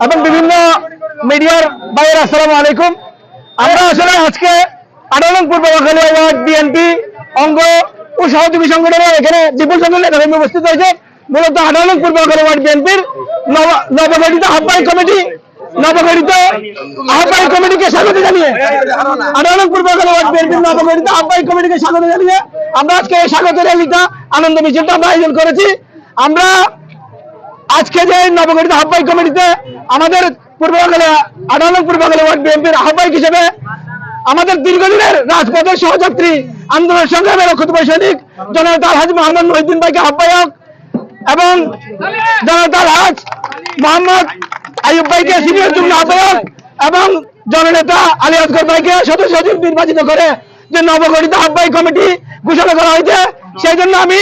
এবং বিভিন্ন মিডিয়ার ভাইয়ের আসসালামু আলাইকুম। আমরা আসলে আজকে 18 নং পূর্ব নোয়াখালী ওয়ার্ড বিএনপি অঙ্গ ও সহযোগী সংগঠনের এখানে বিপুল সংগঠনের নেতাকর্মী উপস্থিত হয়েছে। মূলত 18 নং পূর্ব নোয়াখালী ওয়ার্ড বিএনপির নবগঠিত আহ্বায়ক কমিটিকে স্বাগত জানিয়ে 18 নং পূর্ব নোয়াখালী ওয়ার্ড বিএনপির নবগঠিত আহ্বায়ক কমিটিকে স্বাগত জানিয়ে আমরা আজকে এই স্বাগত র্যালিটা আনন্দ মিছিলটা আমরা আয়োজন করেছি। আমরা আজকে যে নবগঠিত আহ্বায়ক কমিটিতে আমাদের 18 নং পূর্ব নোয়াখালী ওয়ার্ড বিএনপির আহ্বায়ক হিসেবে আমাদের দীর্ঘদিনের রাজপথের সহযাত্রী আন্দোলন সংগ্রামের অক্ষত সৈনিক জনতা আলহাজ মোহাম্মদ মহিউদ্দিন ভাইকে আহ্বায়ক এবং জনতা আলহাজ মোহাম্মদ আইয়ুব ভাইকে সিনিয়র যুগ্ম আহ্বায়ক এবং জননেতা আলী আসগর ভাইকে সদস্য সচিব নির্বাচিত করে যে নবগঠিত আহ্বায়ক কমিটি ঘোষণা করা হয়েছে, সেই জন্য আমি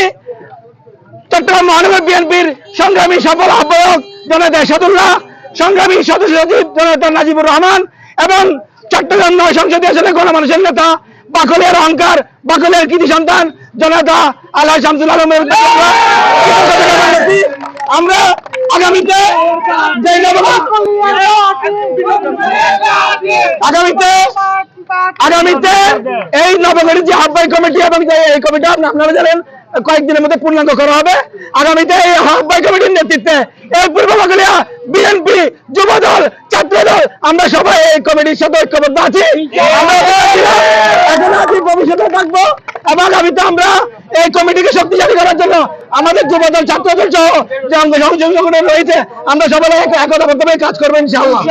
চট্টগ্রাম মহানগর বিএনপির সংগ্রামী সফল আহ্বায়ক জনতা এরশাদুল্লাহ, সংগ্রামী সদস্য সচিব জনতা নাজিবুর রহমান এবং চট্টগ্রাম 9 সংসদীয় আসনের গণমানুষের নেতা বাকলের অহংকার, বাকলের কৃতি সন্তান জনতা আল্লাহ শামসুল আলমের আমরা আগামীতে এই নবগঠিত যে আহ্বায়ক কমিটি এবং এই কমিটি আপনারা জানেন কয়েকদিনের মধ্যে পূর্ণাঙ্গ করা হবে। আগামীতে এই আহ্বায়ক কমিটির নেতৃত্বে এই পূর্ব নোয়াখালী বিএনপি, যুবদল, ছাত্রদল আমরা সবাই এই কমিটির সাথে ঐক্যবদ্ধ আছি, এখন আছি, ভবিষ্যতে থাকবো এবং আগামীতে আমরা এই কমিটিকে শক্তিশালী করার জন্য আমাদের যুবদল, ছাত্রদল সহ যে অঙ্গ সংগঠন রয়েছে আমরা সবাই একতাবদ্ধভাবে কাজ করবো ইনশাআল্লাহ।